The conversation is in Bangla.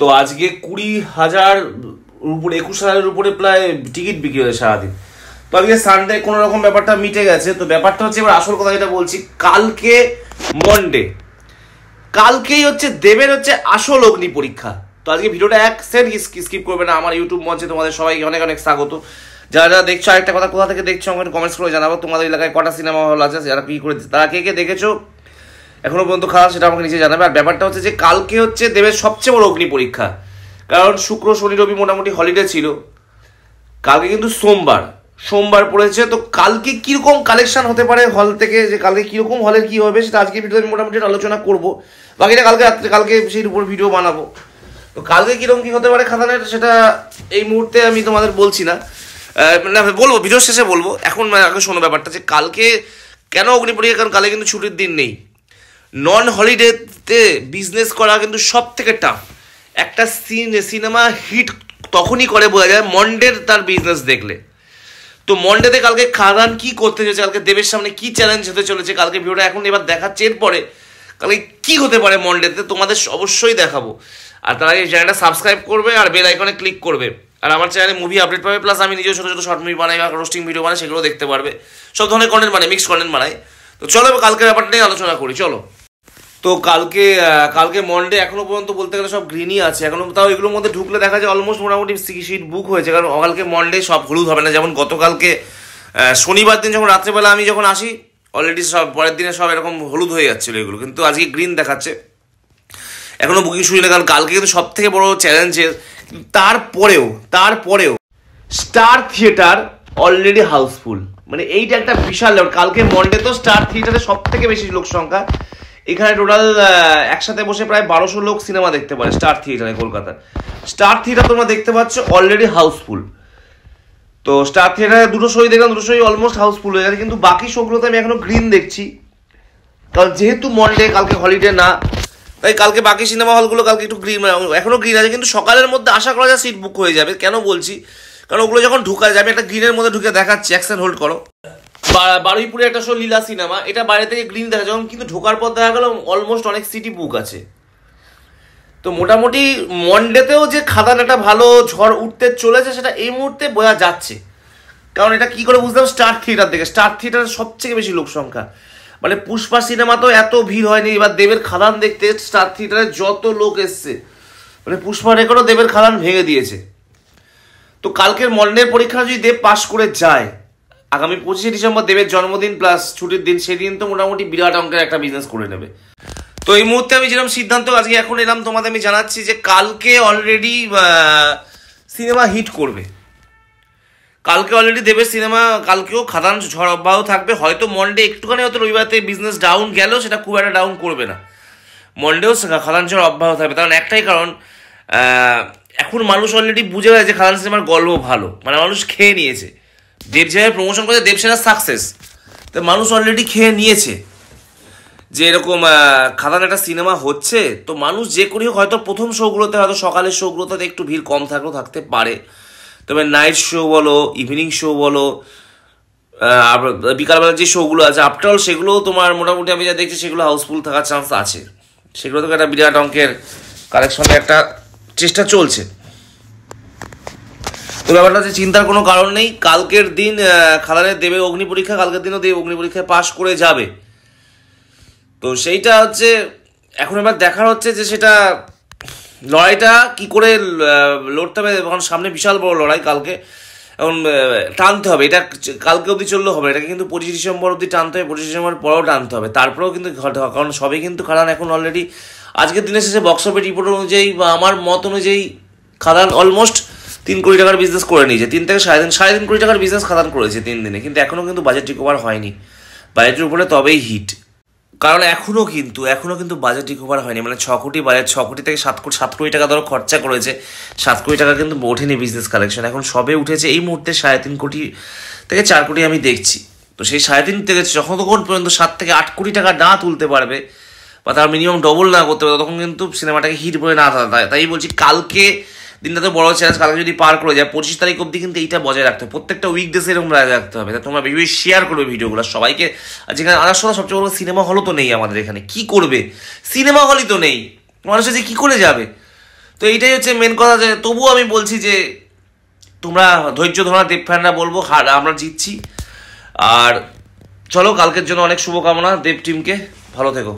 তো আজকে 20,000 উপরে 21,000-এর উপরে প্রায় টিকিট বিক্রি হয়েছে সারাদিন। তো আজকে সানডে কোনো রকম ব্যাপারটা মিটে গেছে। তো ব্যাপারটা হচ্ছে এবার আসল কথা যেটা বলছি, কালকে মন্ডে, কালকেই হচ্ছে দেবের হচ্ছে আসল অগ্নি পরীক্ষা। তো আজকে ভিডিওটা এক সেকেন্ড স্কিপ করবে না। আমার ইউটিউব মঞ্চে তোমাদের সবাইকে অনেক অনেক স্বাগত। যারা যারা দেখছো, আরেকটা কথা, কোথা থেকে দেখছো আমাকে কমেন্টস করে জানাবো। তোমাদের এলাকায় কটা সিনেমা হল আছে, যারা কি করে তারা কে কে দেখেছো এখনো পর্যন্ত খারাপ, সেটা আমাকে নিচে জানাবে। আর ব্যাপারটা হচ্ছে যে কালকে হচ্ছে দেবের সবচেয়ে বড় অগ্নি পরীক্ষা, কারণ শুক্র শনি রবি মোটামুটি হলিডে ছিল, কালকে কিন্তু সোমবার পড়েছে। তো কালকে কিরকম কালেকশন হতে পারে হল থেকে, যে কালকে কিরকম হলের কি হবে সেটা আজকে ভিডিওতে আমি মোটামুটি আলোচনা করবো। বাকিটা কালকে রাত্রে, কালকে সেই উপর ভিডিও বানাবো। তো কালকে কিরকম কি হতে পারে খাদানের, সেটা এই মুহূর্তে আমি তোমাদের বলছি না, বলবো ভিডিওর শেষে বলবো। এখন আগে শোনো ব্যাপারটা, যে কালকে কেন অগ্নি পরীক্ষা, কারণ কালকে কিন্তু ছুটির দিন নেই। নন হলিডেতে বিজনেস করা কিন্তু সব থেকে টাফ। একটা সিনেমা হিট তখনই করে বোঝা যায় মন্ডের তার বিজনেস দেখলে। তো মন্ডেতে কালকে খাদান কি করতে চলেছে, কালকে দেবের সামনে কি চ্যালেঞ্জ হতে চলেছে, কালকে ভিডিওটা এখন এবার দেখাচ্ছে, এরপরে কালকে কি হতে পারে মন্ডেতে তোমাদের অবশ্যই দেখাবো। আর তার আগে চ্যানেলটা সাবস্ক্রাইব করবে আর বেল আইকনে ক্লিক করবে। আর আমার চ্যানেলে মুভি আপডেট পাবে, প্লাস আমি নিজেও ছোটো ছোটো শর্ট মুভি বানাই বা রোস্টিং ভিডিও বানাই, সেগুলো দেখতে পারবে। সব ধরনের কন্টেন্ট বানাই, মিক্স কন্টেন্ট বানাই। তো চলো কালকের ব্যাপারটা নিয়ে আলোচনা করি, চলো। তো কালকে মন্ডে এখনো পর্যন্ত বলতে গেলে সব গ্রিনই আছে এখনো। তাও এগুলোর মধ্যে ঢুকলে দেখা যায় অলমোস্ট মোটামুটি সিট বুক হয়েছে, কারণ কালকে মন্ডে সব হলুদ হবে না। যেমন গতকালকে শনিবার দিন যখন রাত্রেবেলা আমি যখন আসি, অলরেডি সব পরের দিনে সব এরকম হলুদ হয়ে যাচ্ছিলো এগুলো, কিন্তু আজকে গ্রিন দেখাচ্ছে। এখনো বুকিং শুরু নেই, কারণ কালকে কিন্তু সব থেকে বড় চ্যালেঞ্জের। তারপরেও স্টার থিয়েটার অলরেডি হাউসফুল, মানে এইটা একটা বিশাল লেভেল। কালকে মন্ডে তো স্টার থিয়েটারে সব থেকে বেশি লোক সংখ্যা, এখানে টোটাল একসাথে বসে প্রায় 1200 লোক সিনেমা দেখতে পারে স্টার থিয়েটারে। কলকাতার স্টার থিয়েটার তোমরা দেখতে পাচ্ছ অলরেডি হাউসফুল। তো স্টার থিয়েটারে দুটো শোই দেখলাম, দুটো শোই অলমোস্ট হাউসফুল হয়ে গেছে, কিন্তু বাকি শোগুলোতে আমি এখনো গ্রিন দেখছি। কারণ যেহেতু মন্ডে কালকে হলিডে না, তাই কালকে বাকি সিনেমা হলগুলো কালকে একটু গ্রিন, এখনো গ্রিন আছে, কিন্তু সকালের মধ্যে আশা করা যায় সিট বুক হয়ে যাবে। কেন বলছি, কারণ ওগুলো যখন ঢুকা যাবে, একটা গ্রিনের মধ্যে ঢুকে দেখাচ্ছি, অ্যাকশন হোল্ড করো। বারুইপুরে একটা শো লীলা সিনেমা, এটা বাইরে থেকে গ্রিন দেখা যখন, কিন্তু ঢোকার পর দেখা গেল অলমোস্ট অনেক সিটি বুক আছে। তো মোটামুটি মন্ডেতেও যে খাদান একটা ভালো ঝড় উঠতে চলেছে সেটা এই মুহূর্তে বোঝা যাচ্ছে। কারণ এটা কি করে বুঝলাম, স্টার থিয়েটার থেকে, স্টার থিয়েটারের সবথেকে বেশি লোক সংখ্যা। মানে পুষ্পা সিনেমা তো এত ভিড় হয়নি, এবার দেবের খাদান দেখতে স্টার থিয়েটারে যত লোক এসছে, মানে পুষ্পা রেকর্ডও দেবের খাদান ভেঙে দিয়েছে। তো কালকের মন্ডের পরীক্ষা যদি দেব পাশ করে যায়, আগামী 25শে ডিসেম্বর দেবের জন্মদিন প্লাস ছুটির দিন, সেদিন তো মোটামুটি বিরাট অঙ্কের একটা বিজনেস করে নেবে। তো এই মুহূর্তে আমি যেরকম সিদ্ধান্ত আজকে এখন এলাম তোমাদের আমি জানাচ্ছি, যে কালকে অলরেডি সিনেমা হিট করবে। কালকে অলরেডি দেবের সিনেমা, কালকেও খাদান ঝড় অব্যাহত থাকবে। হয়তো মন্ডে একটুখানি হয়তো রবিবারতে বিজনেস ডাউন গেল, সেটা খুব একটা ডাউন করবে না। মন্ডেও খাদান ঝড় অব্যাহত থাকবে, কারণ একটাই কারণ, এখন মানুষ অলরেডি বুঝে গেছে যে খাদান সিনেমার গল্প ভালো, মানে মানুষ খেয়ে নিয়েছে। দেব যেভাবে প্রমোশন করেছে, দেব সেটা সাকসেস, তো মানুষ অলরেডি খেয়ে নিয়েছে যে এরকম খাদান একটা সিনেমা হচ্ছে। তো মানুষ যে করি হোক, হয়তো প্রথম শোগুলোতে, হয়তো সকালের শোগুলোতে একটু ভিড় কম থাকতে পারে, তবে নাইট শো বলো, ইভিনিং শো বলো, বিকালবেলা যে শোগুলো আছে আফটার অল, সেগুলো তোমার মোটামুটি আমি যা দেখছি সেগুলো হাউসফুল থাকার চান্স আছে। সেগুলো থেকে একটা বিরাট অঙ্কের কালেকশনের একটা চেষ্টা চলছে। তো ব্যাপারটা হচ্ছে চিন্তার কোনো কারণ নেই। কালকের দিন খাদানের দেবে অগ্নি পরীক্ষা, কালকের দিনও দেব অগ্নি পরীক্ষায় পাশ করে যাবে। তো সেইটা হচ্ছে এখন এবার দেখার হচ্ছে যে সেটা লড়াইটা কি করে লড়তে হবে। এখন সামনে বিশাল বড় লড়াই কালকে, এখন টানতে হবে। এটা কালকে অবধি চললেও হবে, এটাকে কিন্তু 25 ডিসেম্বর অবধি টানতে হবে, 25 ডিসেম্বর পরেও টানতে হবে, তারপরেও কিন্তু কারণ সবই কিন্তু খাদান এখন অলরেডি আজকের দিনের শেষে বক্স অফিস রিপোর্ট অনুযায়ী বা আমার মত অনুযায়ী খাদান অলমোস্ট 3 কোটি টাকার বিজনেস করে নিয়েছে। 3 থেকে 3.5 কোটি টাকার বিজনেস খাদান করেছে 3 দিনে, কিন্তু এখনও কিন্তু বাজেট রিকভার হয়নি। বাজেটের উপরে তবেই হিট, কারণ এখনও কিন্তু বাজেট রিকভার হয়নি। মানে 6 কোটি বাজেট, 6 কোটি থেকে 7 কোটি টাকা ধরো খরচা করেছে, 7 কোটি টাকা কিন্তু ওঠেনি বিজনেস কালেকশন। এখন সবে উঠেছে এই মুহূর্তে 3.5 কোটি থেকে 4 কোটি আমি দেখছি। তো সেই 3.5 থেকে যতক্ষণ পর্যন্ত 7 থেকে 8 কোটি টাকা না তুলতে পারবে, বা তার মিনিমাম ডবল না করতে পারবে, তখন কিন্তু সিনেমাটাকে হিট বলে না থাকে। তাই বলছি কালকে দিনটাতে বড় চ্যালেঞ্জ, কালকে যদি পার করে যায় 25 তারিখ অবধি কিন্তু এইটা বজায় রাখতে হবে, প্রত্যেকটা উইকডেসে এরকম বজায় রাখতে হবে। তোমরা বেশি শেয়ার করবে ভিডিওগুলো সবাইকে। যেখানে আনার সময় সবচেয়ে বড় সিনেমা হলও তো নেই আমাদের এখানে, কি করবে? সিনেমা হলই তো নেই, মানুষের যে কী করে যাবে? তো এইটাই হচ্ছে মেন কথা, যে তবুও আমি বলছি যে তোমরা ধৈর্য ধরা, দেব ফ্যানরা বলবো আমরা জিতছি। আর চলো, কালকের জন্য অনেক শুভকামনা দেব টিমকে, ভালো থেকো।